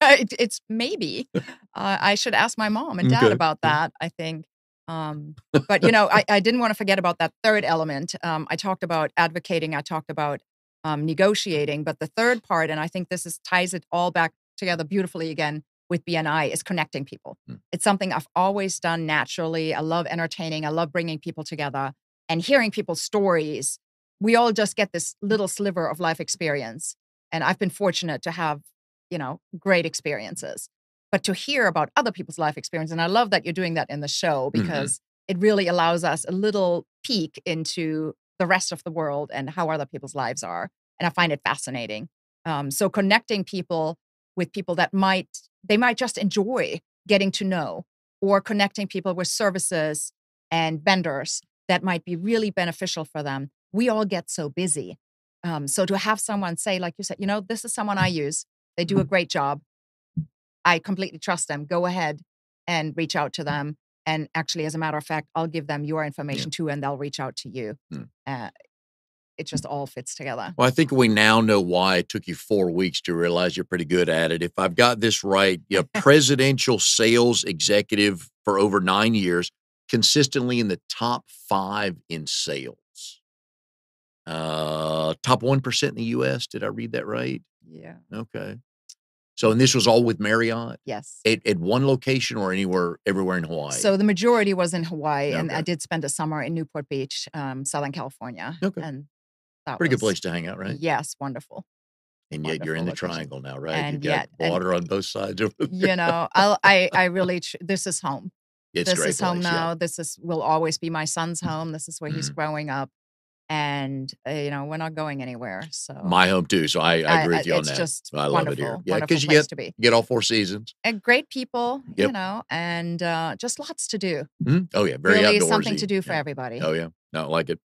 It's maybe. I should ask my mom and dad about that, I think. But, I didn't want to forget about that third element. I talked about advocating. I talked about negotiating. But the third part, and I think this ties it all back together beautifully again with BNI, is connecting people. It's something I've always done naturally. I love entertaining. I love bringing people together and hearing people's stories. We all just get this little sliver of life experience. And I've been fortunate to have, great experiences. But to hear about other people's life experience, and I love that you're doing that in the show, because it really allows us a little peek into the rest of the world and how other people's lives are. And I find it fascinating. So connecting people with people that they might just enjoy getting to know, or connecting people with services and vendors that might be really beneficial for them. We all get so busy. So to have someone say, like you said, this is someone I use. They do a great job. I completely trust them. Go ahead and reach out to them. And actually, as a matter of fact, I'll give them your Yeah. information too, and they'll reach out to you. Mm. It just all fits together. Well, I think we now know why it took you 4 weeks to realize you're pretty good at it. If I've got this right, presidential sales executive for over 9 years, consistently in the top 5 in sales. Top 1% in the US. Did I read that right? Yeah. Okay. So, and this was all with Marriott Yes. at one location or everywhere in Hawaii? So the majority was in Hawaii, and I Okay. did spend a summer in Newport Beach, Southern California. Okay. And that Pretty good was, place to hang out, right? yes, wonderful, And yet you're in the location. triangle now, right? You've And got yet, and water on both sides over there. I really, this is home. It's a This great is home place, yeah. now. Will always be my son's home. This is where he's Mhm. growing up. And, we're not going anywhere. So My home too, so I agree with you on it's that. just I love it here. wonderful, Yeah, wonderful because you place to be. get all 4 seasons. And great people, Yep. and just lots to do. Mhm. Oh, yeah, very Really outdoorsy. something to do for Yeah. everybody. Oh, yeah. No, I like it.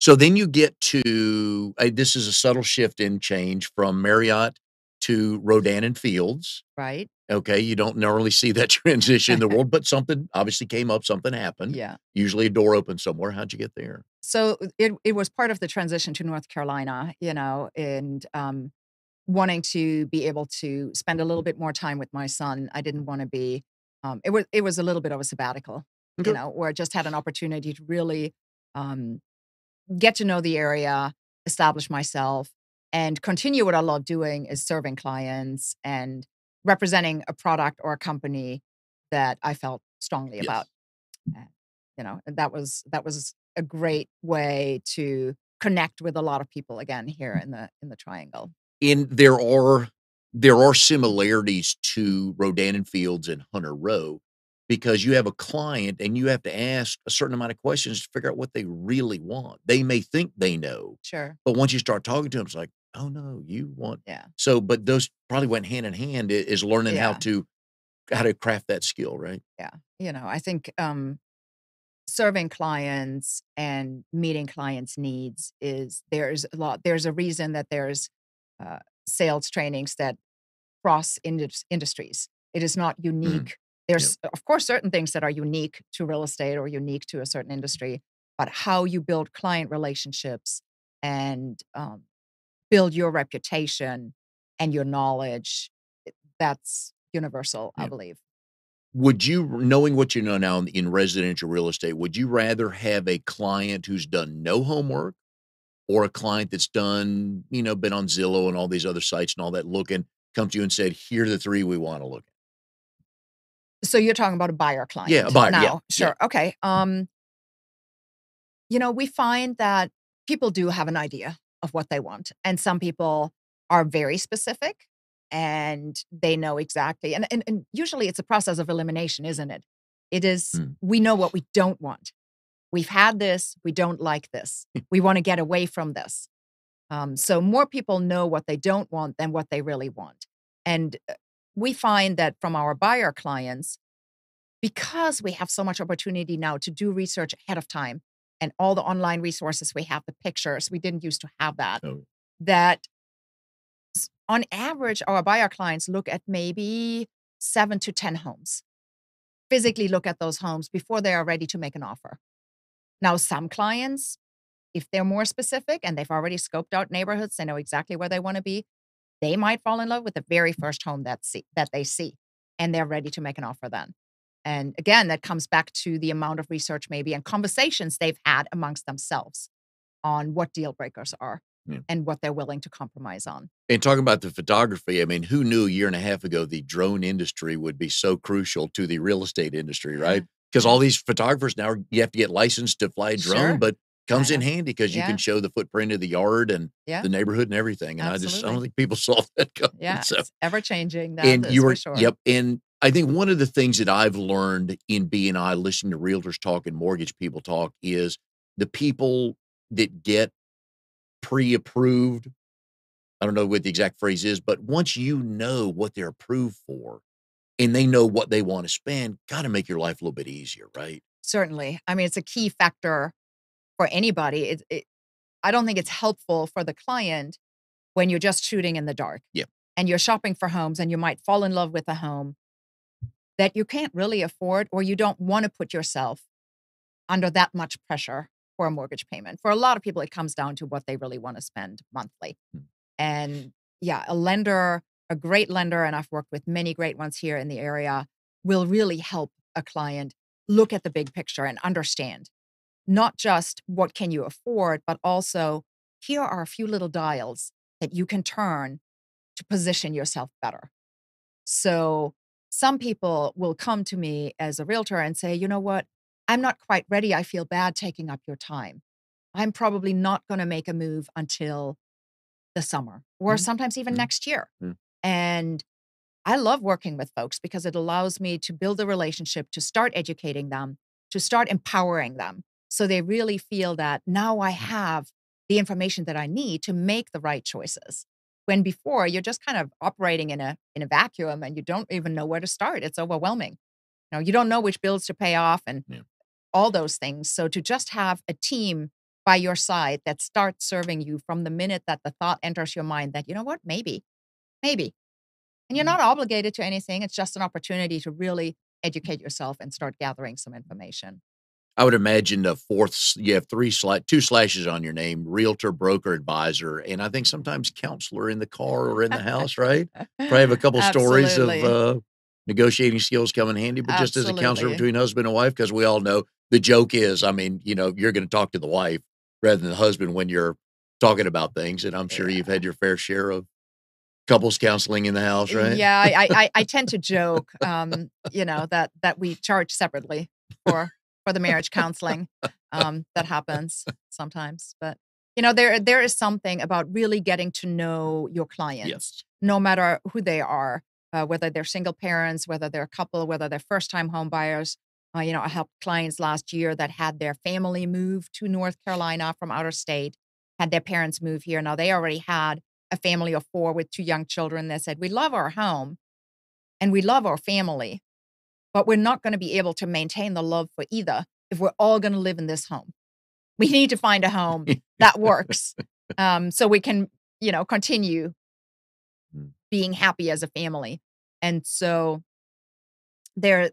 So then you get to this is a subtle shift in change from Marriott to Rodan and Fields. Right? Okay, you don't normally see that transition in the world, but something obviously came up, something happened. Yeah. Usually a door opened somewhere. How'd you get there? So it was part of the transition to North Carolina, and wanting to be able to spend a little bit more time with my son. I didn't want to be. It was a little bit of a sabbatical, Okay. where I just had an opportunity to really um, get to know the area, establish myself, and continue what I love doing is serving clients and representing a product or a company that I felt strongly about. Yes. And that was a great way to connect with a lot of people again here in the Triangle. There are similarities to Rodan and Fields and Hunter Rowe because you have a client and you have to ask a certain amount of questions to figure out what they really want. They may think they know, Sure. but once you start talking to them, it's like, oh no, you want Yeah. so. But those probably went hand in hand. Is learning Yeah. how to craft that skill, right? Yeah. I think serving clients and meeting clients' needs there's a reason that there's sales trainings that cross industries. It is not unique. There's, of course, certain things that are unique to real estate or unique to a certain industry, but how you build client relationships and build your reputation and your knowledge, that's universal, I Yeah. believe. Would you, knowing what you know now in residential real estate, would you rather have a client who's done no homework or a client that's done, been on Zillow and all these other sites and all that looking, come to you and said, here are the 3 we want to look at? So you're talking about a buyer Yeah, a client buyer. Yeah. now. Sure. Okay. We find that people do have an idea of what they want, and some people are very specific and they know exactly. And usually it's a process of elimination, isn't it? It is, Mm. we know what we don't want. We've had this, we don't like this. We want to get away from this. So more people know what they don't want than what they really want. And we find that from our buyer clients, because we have so much opportunity now to do research ahead of time and all the online resources we have, the pictures, we didn't used to have that, Oh, that on average, our buyer clients look at maybe 7 to 10 homes, physically look at those homes before they are ready to make an offer. Now, some clients, if they're more specific and they've already scoped out neighborhoods, they know exactly where they want to be, they might fall in love with the very first home that they see, and they're ready to make an offer then. And again, that comes back to the amount of research maybe and conversations they've had amongst themselves on what deal breakers are yeah. and what they're willing to compromise on. And talking about the photography, I mean, who knew a year and a half ago the drone industry would be so crucial to the real estate industry, right? Because all these photographers now, you have to get licensed to fly a drone, Sure. but comes I in know. handy because you Yeah. can show the footprint of the yard and Yeah. the neighborhood and everything. And I don't Absolutely. think people saw that coming. Yeah. So, It's ever changing. That and is you for were, sure. yep. And I think one of the things that I've learned in BNI, listening to realtors talk and mortgage people talk, is the people that get pre-approved. I don't know what the exact phrase is, but once you know what they're approved for and they know what they want to spend, got to make your life a little bit easier, right? Certainly. I mean, it's a key factor for anybody. I don't think it's helpful for the client when you're just shooting in the dark. Yeah. And you're shopping for homes and you might fall in love with a home that you can't really afford, or you don't want to put yourself under that much pressure for a mortgage payment. For a lot of people, it comes down to what they really want to spend monthly. Mm. And yeah, a lender, a great lender, and I've worked with many great ones here in the area, will really help a client look at the big picture and understand not just what can you afford, but also here are a few little dials that you can turn to position yourself better. So some people will come to me as a realtor and say, you know what? I'm not quite ready. I feel bad taking up your time. I'm probably not going to make a move until the summer or Mm. sometimes even Mm. next year. Mm. And I love working with folks because it allows me to build a relationship, to start educating them, to start empowering them. So they really feel that now I have the information that I need to make the right choices. When before you're just kind of operating in a vacuum and you don't even know where to start. It's overwhelming. You don't know which bills to pay off and Yeah. all those things. So to just have a team by your side that starts serving you from the minute that the thought enters your mind that, you know what, maybe. And you're not obligated to anything. It's just an opportunity to really educate yourself and start gathering some information. I would imagine the fourth, you have two slashes on your name, realtor, broker, advisor, and I think sometimes counselor in the car or in the house, right? Probably have a couple stories of Absolutely. negotiating skills come in handy, but just as a counselor Absolutely. between husband and wife, because we all know the joke is, I mean, you're going to talk to the wife rather than the husband when you're talking about things, and I'm sure you've Yeah. had your fair share of couples counseling in the house, right? Yeah, I tend to joke, that we charge separately for the marriage counseling. That happens sometimes, but there is something about really getting to know your clients, Yes. no matter who they are, whether they're single parents, whether they're a couple, whether they're first-time home buyers. I helped clients last year that had their family move to North Carolina from outer state, had their parents move here. Now they already had a family of 4 with 2 young children that said, "We love our home and we love our family, but we're not gonna be able to maintain the love for either if we're all gonna live in this home. We need to find a home that works, so we can, continue Mm. being happy as a family." And so they're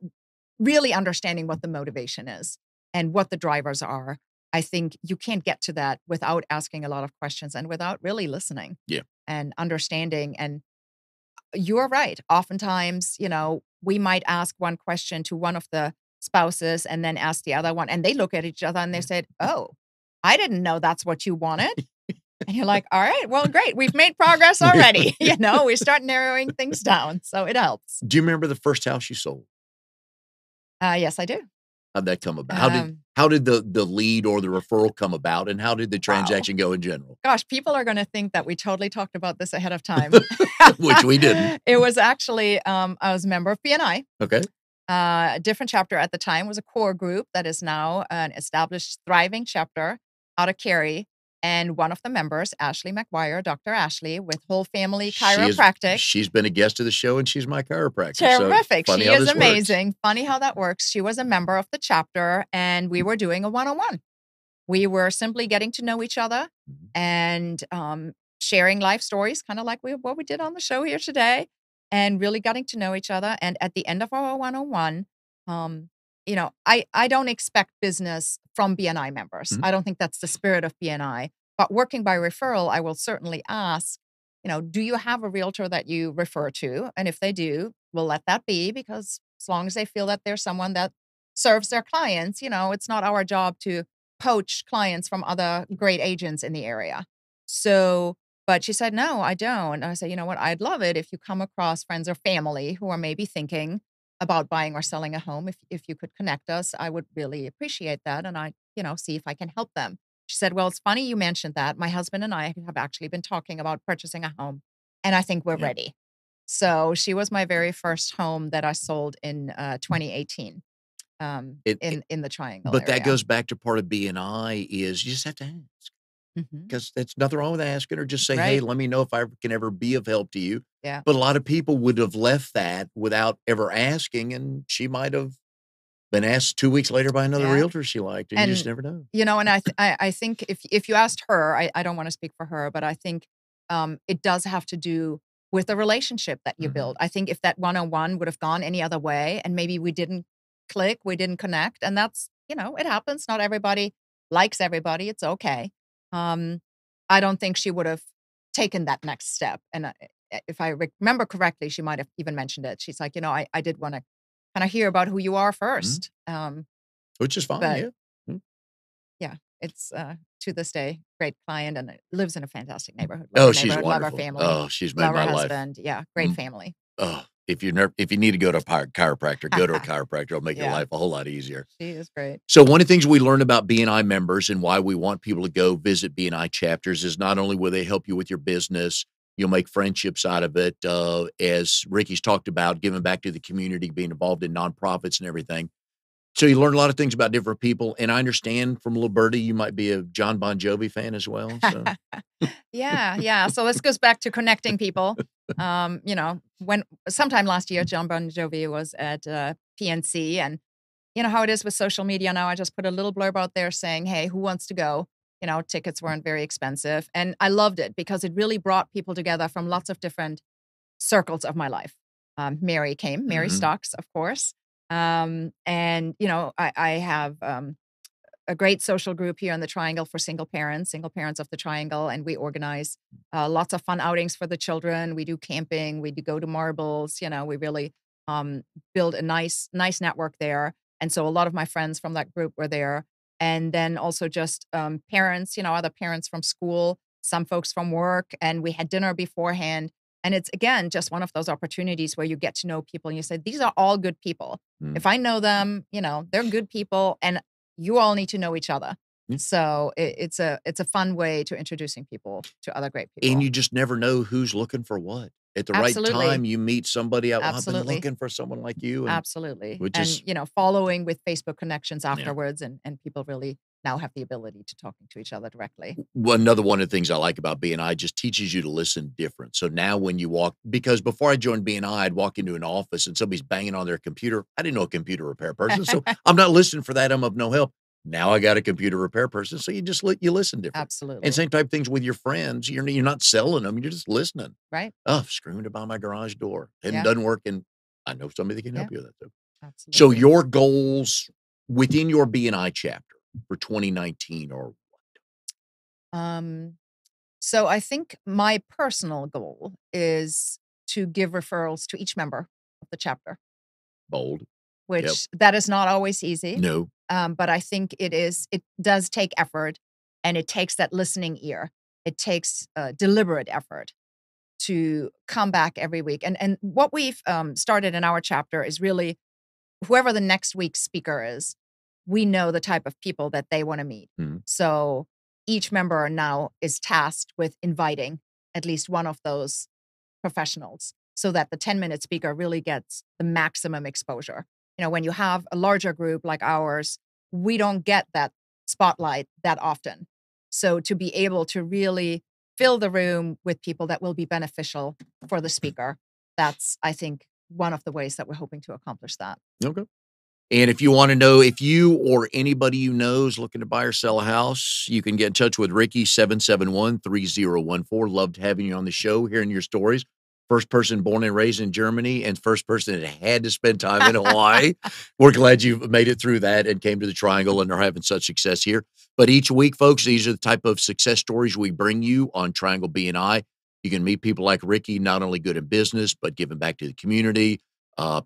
really understanding what the motivation is and what the drivers are. I think you can't get to that without asking a lot of questions and without really listening Yeah. and understanding. And you're right. Oftentimes, we might ask one question to one of the spouses and then ask the other one, and they look at each other and they Yeah. said, "Oh, I didn't know that's what you wanted." And you're like, "All right, well, great. We've made progress already." We start narrowing things down. So it helps. Do you remember the first house you sold? Yes, I do. How'd that come about? Um, How did the lead or the referral come about, and how did the wow. transaction go in general? Gosh, people are going to think that we totally talked about this ahead of time. Which we didn't. It was actually, I was a member of BNI. Okay. A different chapter at the time was a core group that is now an established, thriving chapter out of Cary. And one of the members, Ashley McGuire, Dr. Ashley, with Whole Family Chiropractic. She's been a guest of the show, and she's my chiropractor, so Terrific. funny She how is this works. amazing. Funny how that works. She was a member of the chapter, and we were doing a one-on-one. We were simply getting to know each other Mhm. and sharing life stories, kind of like what we did on the show here today, and really getting to know each other. And at the end of our one-on-one, I don't expect business from BNI members. Mhm. I don't think that's the spirit of BNI. But working by referral, I will certainly ask, do you have a realtor that you refer to? And if they do, we'll let that be, because as long as they feel that there's someone that serves their clients, it's not our job to poach clients from other great agents in the area. So, but she said, "No, I don't." And I said, "You know what? I'd love it if you come across friends or family who are maybe thinking about buying or selling a home. If you could connect us, I would really appreciate that. And I, see if I can help them." She said, "Well, it's funny you mentioned that. My husband and I have actually been talking about purchasing a home, and I think we're Yeah. ready." So she was my very first home that I sold in 2018 in the Triangle But that area. goes back to part of BNI is you just have to ask, Mhm. because that's nothing wrong with asking, or just say, "Hey, Right. let me know if I can ever be of help to you." Yeah. But a lot of people would have left that without ever asking, and she might have been asked 2 weeks later by another Yeah. realtor she liked, and you just And, never know. and I think if you asked her, I don't wanna speak for her, but I think, it does have to do with the relationship that you Mhm. build. I think if that one-on-one would have gone any other way and maybe we didn't click, we didn't connect, and that's, it happens. Not everybody likes everybody. It's okay. Um, I don't think she would have taken that next step. And if I remember correctly, she might have even mentioned it. She's like, I did want to kind of hear about who you are Mhm. first. Which is fine, But yeah. Mm. yeah, it's to this day great client and lives in a fantastic neighborhood. Love Oh, her she's neighborhood, love her wonderful. family, Oh, she's made love her my life. husband. Yeah, great Mm. family. Oh, if you need to go to a chiropractor, go to a chiropractor. It'll make your Yeah, life a whole lot easier. she is great. So one of the things we learn about BNI members and why we want people to go visit BNI chapters is not only will they help you with your business, you'll make friendships out of it. As Ricky's talked about, giving back to the community, being involved in nonprofits and everything. So you learn a lot of things about different people. And I understand from Little Birdie, you might be a John Bon Jovi fan as well. So Yeah, yeah. So this goes back to connecting people. When sometime last year, John Bon Jovi was at PNC, and you know how it is with social media now. I just put a little blurb out there saying, "Hey, who wants to go?" Tickets weren't very expensive, and I loved it because it really brought people together from lots of different circles of my life. Mary came, Mary mhm. Stocks, of course, and I have a great social group here in the Triangle for single parents of the Triangle, and we organize lots of fun outings for the children. We do camping, we do go to marbles. We really um, build a nice network there. And so a lot of my friends from that group were there, and then also just parents, other parents from school, some folks from work, and we had dinner beforehand. And it's again just one of those opportunities where you get to know people, and you say these are all good people. Mm. If I know them, they're good people, and you all need to know each other. Yeah. So it's a fun way to introducing people to other great And people. you just never know who's looking for what. At the right Absolutely. time, you meet somebody out, "Oh, I've been Absolutely. looking for someone like you," and Absolutely. which And, is following with Facebook connections yeah. afterwards, and people really now have the ability to talking to each other directly. Well, another one of the things I like about BNI just teaches you to listen different. So now when you walk because before I joined BNI, I'd walk into an office and somebody's banging on their computer. I didn't know a computer repair person, so I'm not listening for that. I'm of no help. Now I got a computer repair person, so you just you listen different. And Absolutely. same type things with your friends. You're not selling them, you're just listening. Right? Oh, screaming to buy my garage door. And it Yeah. doesn't work, and I know somebody that can Yeah. help you with that too. So Absolutely. your goals within your BNI chapter for 2019 are Um, so I think my personal goal is to give referrals to each member of the chapter, bold. Yep. which that is not always easy. No. But I think it does take effort, and it takes that listening ear. It takes deliberate effort to come back every week. And what we've started in our chapter is really whoever the next week's speaker is, we know the type of people that they want to meet. Mhm. So each member now is tasked with inviting at least one of those professionals so that the 10-minute speaker really gets the maximum exposure. When you have a larger group like ours, we don't get that spotlight that often. So to be able to really fill the room with people that will be beneficial for the speaker, that's, I think, one of the ways that we're hoping to accomplish that. Okay. And if you want to know if you or anybody you know is looking to buy or sell a house, you can get in touch with Ricky, 771-3014. Loved having you on the show, hearing your stories. First person born and raised in Germany and first person that had to spend time in Hawaii. We're glad you made it through that and came to the Triangle and are having such success here. But each week, folks, these are the type of success stories we bring you on Triangle BNI. You can meet people like Ricky, not only good in business, but giving back to the community,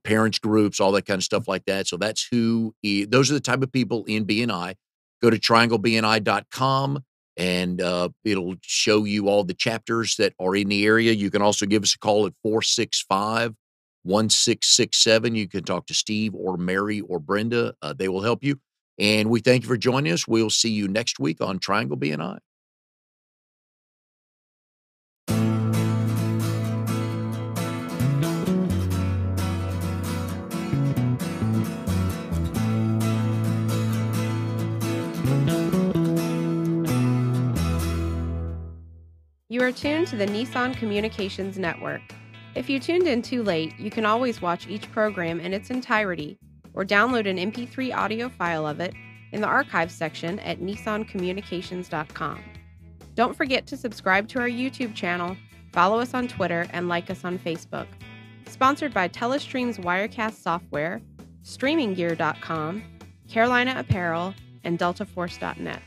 parents groups, all that kind of stuff like that. So that's those are the type of people in BNI. Go to trianglebni.com and it'll show you all the chapters that are in the area. You can also give us a call at 465-1667. You can talk to Steve or Mary or Brenda. They will help you. And we thank you for joining us. We'll see you next week on Triangle BNI. You are tuned to the Nissan Communications Network. If you tuned in too late, you can always watch each program in its entirety or download an MP3 audio file of it in the archives section at nissancommunications.com. Don't forget to subscribe to our YouTube channel Follow us on Twitter and like us on Facebook. Sponsored by Telestream's Wirecast software, StreamingGear.com, Carolina Apparel, and DeltaForce.net.